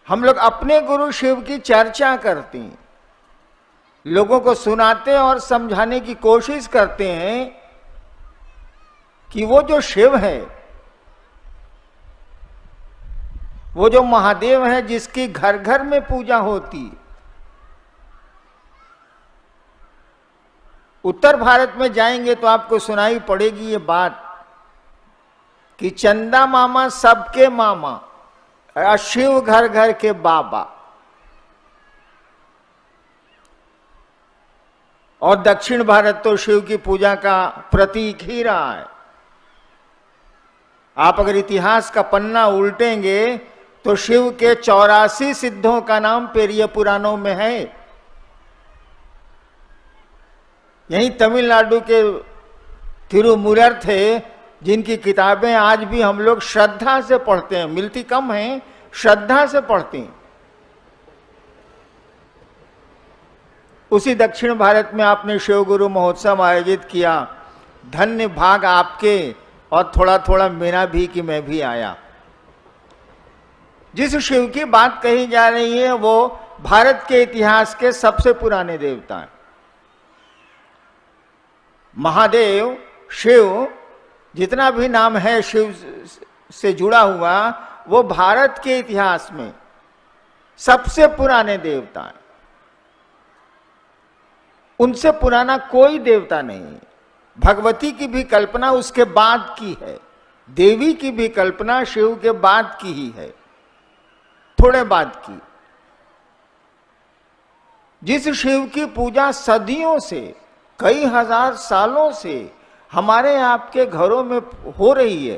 हम लोग अपने गुरु शिव की चर्चा करते हैं, लोगों को सुनाते हैं और समझाने की कोशिश करते हैं कि वो जो शिव है, वो जो महादेव है जिसकी घर घर में पूजा होती, उत्तर भारत में जाएंगे तो आपको सुनाई पड़ेगी ये बात कि चंदा मामा सबके मामा, शिव घर घर के बाबा। और दक्षिण भारत तो शिव की पूजा का प्रतीक ही रहा है। आप अगर इतिहास का पन्ना उल्टेंगे तो शिव के 84 सिद्धों का नाम पेरिय पुराणों में है। यहीं तमिलनाडु के तिरुमुरर थे, जिनकी किताबें आज भी हम लोग श्रद्धा से पढ़ते हैं, मिलती कम हैं, श्रद्धा से पढ़ते हैं। उसी दक्षिण भारत में आपने शिव गुरु महोत्सव आयोजित किया। धन्य भाग आपके और थोड़ा थोड़ा मेरा भी कि मैं भी आया। जिस शिव की बात कही जा रही है वो भारत के इतिहास के सबसे पुराने देवता हैं। महादेव, शिव, जितना भी नाम है शिव से जुड़ा हुआ, वो भारत के इतिहास में सबसे पुराने देवता हैं। उनसे पुराना कोई देवता नहीं। भगवती की भी कल्पना उसके बाद की है, देवी की भी कल्पना शिव के बाद की ही है, थोड़े बाद की। जिस शिव की पूजा सदियों से, कई हजार सालों से हमारे आपके घरों में हो रही है,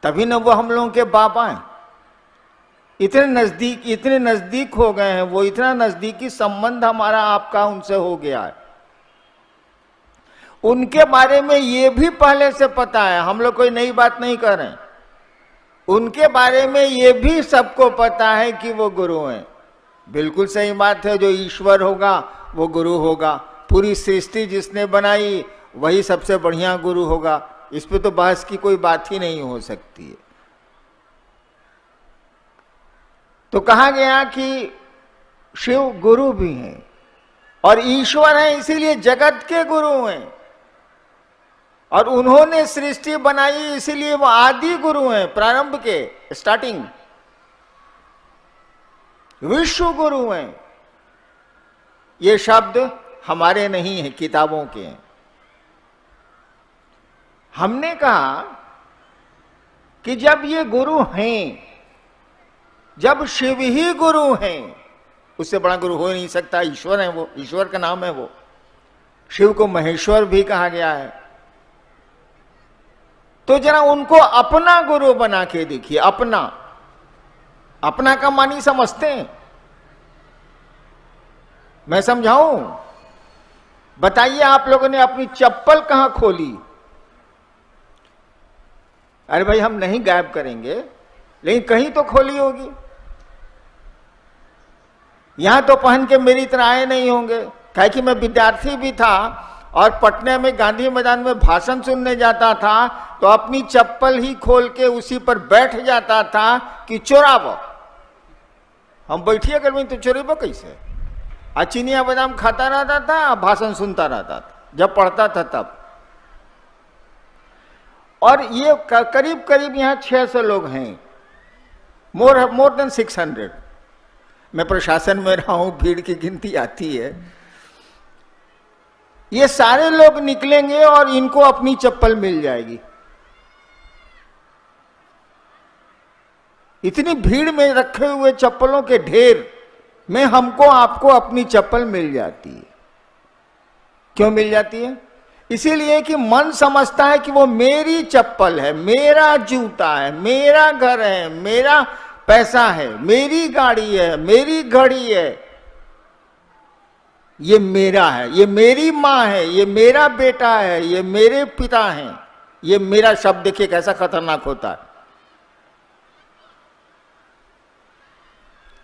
तभी न वो हम लोगों के बाबा हैं। इतने नजदीक हो गए हैं वो, इतना नजदीकी संबंध हमारा आपका उनसे हो गया है। उनके बारे में ये भी पहले से पता है, हम लोग कोई नई बात नहीं कर रहे हैं। उनके बारे में ये भी सबको पता है कि वो गुरु हैं। बिल्कुल सही बात है, जो ईश्वर होगा वो गुरु होगा। पूरी सृष्टि जिसने बनाई वही सबसे बढ़िया गुरु होगा। इस पे तो बहस की कोई बात ही नहीं हो सकती है। तो कहा गया कि शिव गुरु भी हैं और ईश्वर हैं, इसीलिए जगत के गुरु हैं। और उन्होंने सृष्टि बनाई, इसीलिए वो आदि गुरु हैं, प्रारंभ के, स्टार्टिंग विश्व गुरु हैं। ये शब्द हमारे नहीं है, किताबों के हैं। हमने कहा कि जब ये गुरु हैं, जब शिव ही गुरु हैं, उससे बड़ा गुरु हो ही नहीं सकता। ईश्वर है वो, ईश्वर का नाम है वो। शिव को महेश्वर भी कहा गया है। तो जरा उनको अपना गुरु बना के देखिए। अपना, अपना का मानी समझते हैं? मैं समझाऊं? बताइए, आप लोगों ने अपनी चप्पल कहां खोली? अरे भाई, हम नहीं गायब करेंगे, लेकिन कहीं तो खोली होगी। यहां तो पहन के मेरी तरह आए नहीं होंगे, काहे कि मैं विद्यार्थी भी था और पटना में गांधी मैदान में भाषण सुनने जाता था तो अपनी चप्पल ही खोल के उसी पर बैठ जाता था कि चोराबो। हम बैठिए अगर मैं तो चोरेबो कैसे? चिनिया बादाम खाता रहता था, भाषण सुनता रहता था जब पढ़ता था तब। और ये करीब करीब यहाँ 600 लोग हैं, मोर देन 600। मैं प्रशासन में रहा हूं, भीड़ की गिनती आती है। ये सारे लोग निकलेंगे और इनको अपनी चप्पल मिल जाएगी। इतनी भीड़ में रखे हुए चप्पलों के ढेर में हमको आपको अपनी चप्पल मिल जाती है। क्यों मिल जाती है? इसीलिए कि मन समझता है कि वो मेरी चप्पल है, मेरा जूता है, मेरा घर है, मेरा पैसा है, मेरी गाड़ी है, मेरी घड़ी है, ये मेरा है, ये मेरी माँ है, ये मेरा बेटा है, ये मेरे पिता हैं, ये मेरा। शब्द देखिए कैसा खतरनाक होता है।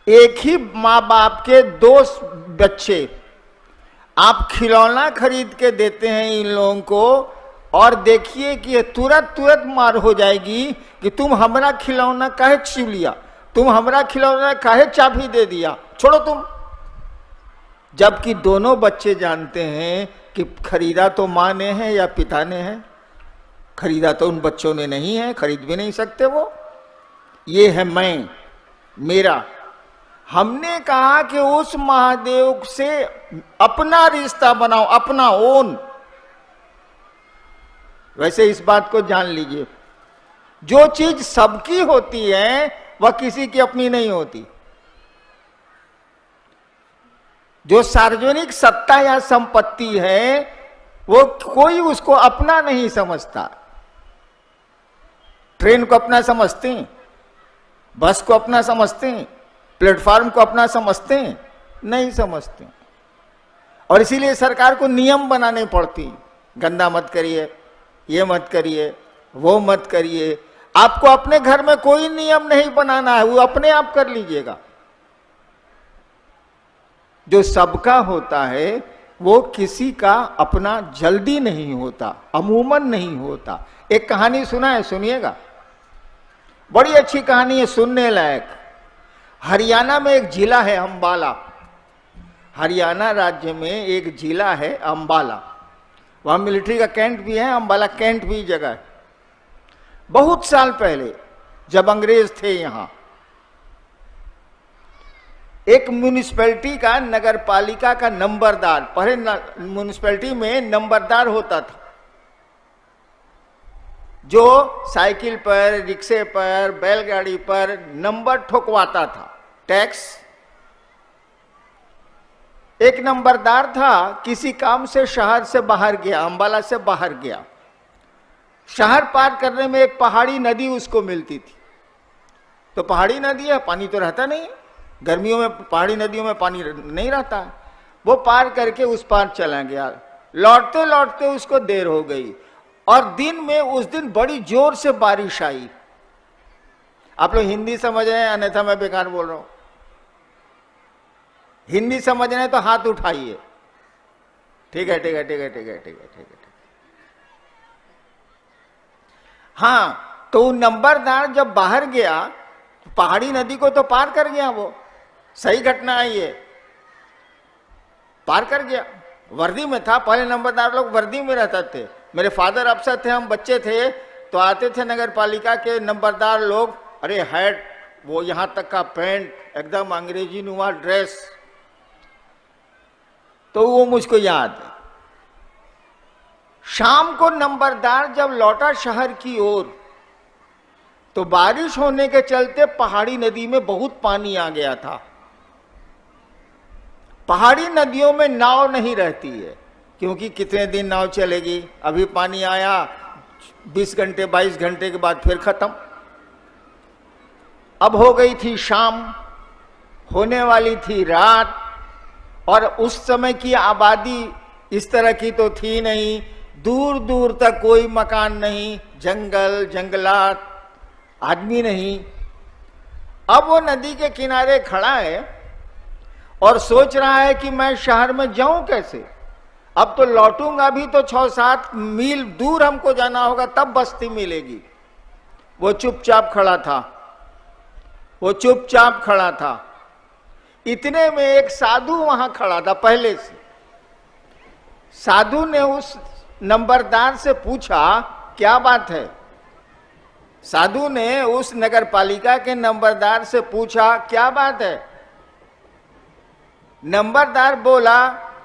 एक ही माँ बाप के 2 बच्चे, आप खिलौना खरीद के देते हैं इन लोगों को और देखिए कि ये तुरंत मार हो जाएगी कि तुम हमारा खिलौना काहे छीन लिया। तुम हमरा खिलौना काहे चाबी दे दिया, छोड़ो तुम। जबकि दोनों बच्चे जानते हैं कि खरीदा तो माँ ने है या पिता ने है, खरीदा तो उन बच्चों ने नहीं है, खरीद भी नहीं सकते वो। ये है मैं, मेरा। हमने कहा कि उस महादेव से अपना रिश्ता बनाओ, अपना ओन। वैसे इस बात को जान लीजिए, जो चीज सबकी होती है वह किसी की अपनी नहीं होती। जो सार्वजनिक सत्ता या संपत्ति है वो कोई उसको अपना नहीं समझता। ट्रेन को अपना समझते हैं, बस को अपना समझते हैं, प्लेटफॉर्म को अपना समझते हैं, नहीं समझते। और इसीलिए सरकार को नियम बनाने पड़ती, गंदा मत करिए, ये मत करिए, वो मत करिए। आपको अपने घर में कोई नियम नहीं बनाना है, वो अपने आप कर लीजिएगा। जो सबका होता है वो किसी का अपना जल्दी नहीं होता, अमूमन नहीं होता। एक कहानी सुना है, सुनिएगा, बड़ी अच्छी कहानी है, सुनने लायक। हरियाणा में एक जिला है अंबाला, हरियाणा राज्य में एक जिला है अंबाला, वहां मिलिट्री का कैंट भी है, अंबाला कैंट भी जगह है। बहुत साल पहले जब अंग्रेज थे यहां, एक म्यूनिसिपैलिटी का, नगर पालिका का नंबरदार, पहले म्यूनिसिपैलिटी में नंबरदार होता था जो साइकिल पर, रिक्शे पर, बैलगाड़ी पर नंबर ठोकवाता था, टैक्स। एक नंबरदार था, किसी काम से शहर से बाहर गया, अंबाला से बाहर गया। शहर पार करने में एक पहाड़ी नदी उसको मिलती थी। तो पहाड़ी नदी है, पानी तो रहता नहीं, गर्मियों में पहाड़ी नदियों में पानी नहीं रहता है। वो पार करके उस पार चला गया। लौटते लौटते उसको देर हो गई और दिन में उस दिन बड़ी जोर से बारिश आई। आप लोग हिंदी समझ रहे हैं, अन्यथा मैं बेकार बोल रहा हूं। हिंदी समझ रहे हैं तो हाथ उठाइए। ठीक है, ठीक है, ठीक है, ठीक है, ठीक है, ठीक है। हाँ, तो नंबरदार जब बाहर गया, पहाड़ी नदी को तो पार कर गया, वो सही घटना है, ये पार कर गया। वर्दी में था, पहले नंबरदार लोग वर्दी में रहते थे। मेरे फादर अफसर थे, हम बच्चे थे तो आते थे नगर पालिका के नंबरदार लोग, अरे हैट, वो यहां तक का पैंट, एकदम अंग्रेजी नुमा ड्रेस। तो वो मुझको याद है। शाम को नंबरदार जब लौटा शहर की ओर तो बारिश होने के चलते पहाड़ी नदी में बहुत पानी आ गया था। पहाड़ी नदियों में नाव नहीं रहती है, क्योंकि कितने दिन नाव चलेगी। अभी पानी आया, 20 घंटे 22 घंटे के बाद फिर खत्म। अब हो गई थी शाम, होने वाली थी रात, और उस समय की आबादी इस तरह की तो थी नहीं। दूर दूर तक कोई मकान नहीं, जंगल जंगलात, आदमी नहीं। अब वो नदी के किनारे खड़ा है और सोच रहा है कि मैं शहर में जाऊं कैसे। अब तो लौटूंगा भी तो 6-7 मील दूर हमको जाना होगा, तब बस्ती मिलेगी। वो चुपचाप खड़ा था, वो चुपचाप खड़ा था। इतने में एक साधु वहां खड़ा था पहले से। साधु ने उस नंबरदार से पूछा, क्या बात है। साधु ने उस नगर पालिका के नंबरदार से पूछा, क्या बात है। नंबरदार बोला,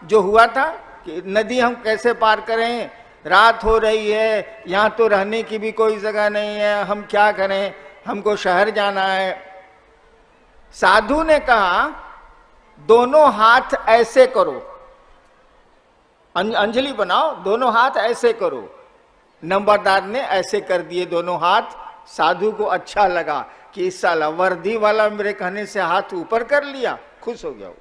जो हुआ था कि नदी हम कैसे पार करें, रात हो रही है, यहाँ तो रहने की भी कोई जगह नहीं है, हम क्या करें, हमको शहर जाना है। साधु ने कहा, दोनों हाथ ऐसे करो, अंजलि बनाओ, दोनों हाथ ऐसे करो। नंबरदार ने ऐसे कर दिए दोनों हाथ। साधु को अच्छा लगा कि इस साला वर्दी वाला मेरे कहने से हाथ ऊपर कर लिया, खुश हो गया वो।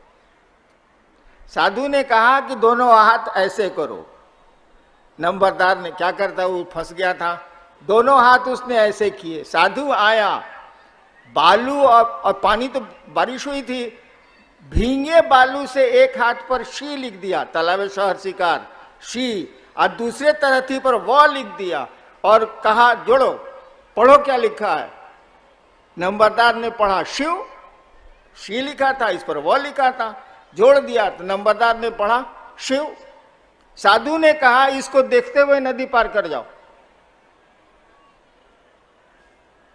साधु ने कहा कि दोनों हाथ ऐसे करो। नंबरदार ने क्या करता, वो फंस गया था। दोनों हाथ उसने ऐसे किए। साधु आया, बालू और पानी, तो बारिश हुई थी, भींगे बालू से एक हाथ पर शी लिख दिया, तालाब शहर शिकार शी, और दूसरे तरथी पर वह लिख दिया और कहा, जोड़ो, पढ़ो क्या लिखा है। नंबरदार ने पढ़ा शिव, शी लिखा था, इस पर वो लिखा था, जोड़ दिया तो नंबरदार ने पढ़ा शिव। साधु ने कहा इसको देखते हुए नदी पार कर जाओ।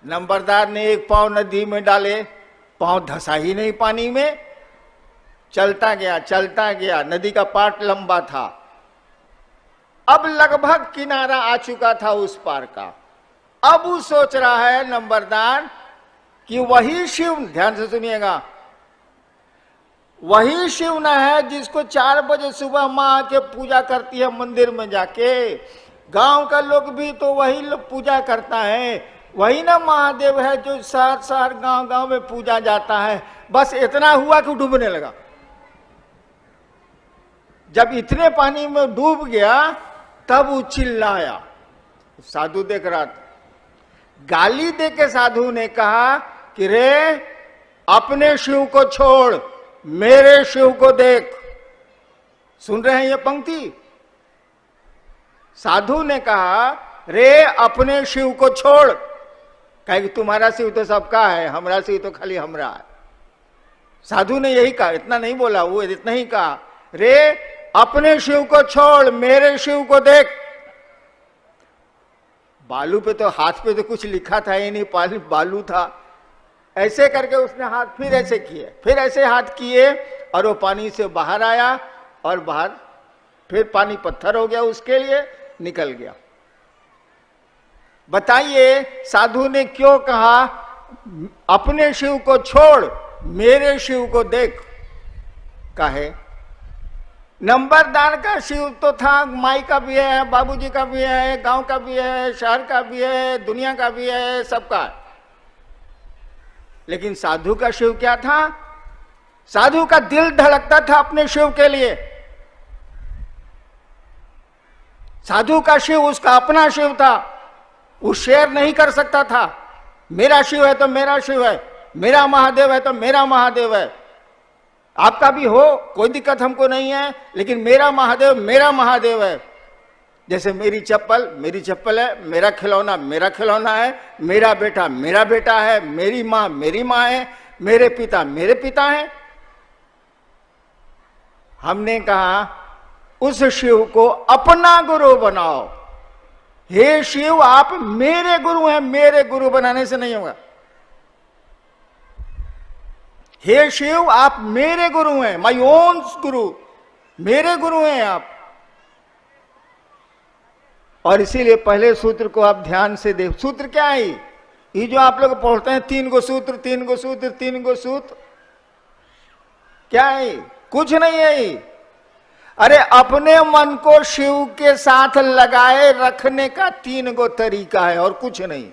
नंबरदार ने एक पांव नदी में डाले, पांव धंसा ही नहीं पानी में, चलता गया, नदी का पाट लंबा था, अब लगभग किनारा आ चुका था उस पार का। अब वो सोच रहा है नंबरदार कि वही शिव, ध्यान से सुनिएगा, वही शिव न है जिसको 4 बजे सुबह माँ आके पूजा करती है मंदिर में जाके, गांव का लोग भी तो वही लोग पूजा करता है, वही ना महादेव है जो शहर शहर गांव गांव में पूजा जाता है। बस इतना हुआ कि डूबने लगा। जब इतने पानी में डूब गया तब वो चिल्लाया। साधु देख रहा था, गाली दे के साधु ने कहा कि रे अपने शिव को छोड़, मेरे शिव को देख। सुन रहे हैं ये पंक्ति? साधु ने कहा रे अपने शिव को छोड़, कहे कि तुम्हारा शिव तो सबका है, हमारा शिव तो खाली हमरा है। साधु ने यही कहा, इतना नहीं बोला, वो इतना ही कहा, रे अपने शिव को छोड़, मेरे शिव को देख। बालू पे तो, हाथ पे तो कुछ लिखा था ही नहीं, पानी बालू था। ऐसे करके उसने हाथ फिर ऐसे किए, फिर ऐसे हाथ किए और वो पानी से बाहर आया और बाहर फिर पानी पत्थर हो गया, उसके लिए निकल गया। बताइए साधु ने क्यों कहा अपने शिव को छोड़, मेरे शिव को देख? काहे? नंबरदार का शिव तो था, माई का भी है, बाबूजी का भी है, गांव का भी है, शहर का भी है, दुनिया का भी है, सबका। लेकिन साधु का शिव क्या था? साधु का दिल धड़कता था अपने शिव के लिए। साधु का शिव उसका अपना शिव था, वो शेयर नहीं कर सकता था। मेरा शिव है तो मेरा शिव है, मेरा महादेव है तो मेरा महादेव है। आपका भी हो, कोई दिक्कत हमको नहीं है, लेकिन मेरा महादेव है। जैसे मेरी चप्पल है, मेरा खिलौना है, मेरा बेटा है, मेरी माँ है, मेरे पिता हैं। हमने कहा उस शिव को अपना गुरु बनाओ। हे शिव आप मेरे गुरु हैं, मेरे गुरु बनाने से नहीं होगा। हे शिव आप मेरे गुरु हैं, माई ओन गुरु, मेरे गुरु हैं आप। और इसीलिए पहले सूत्र को आप ध्यान से देख। सूत्र क्या है? ये जो आप लोग पढ़ते हैं 3 गो सूत्र, क्या है? कुछ नहीं है। अरे अपने मन को शिव के साथ लगाए रखने का 3 गो तरीका है और कुछ नहीं।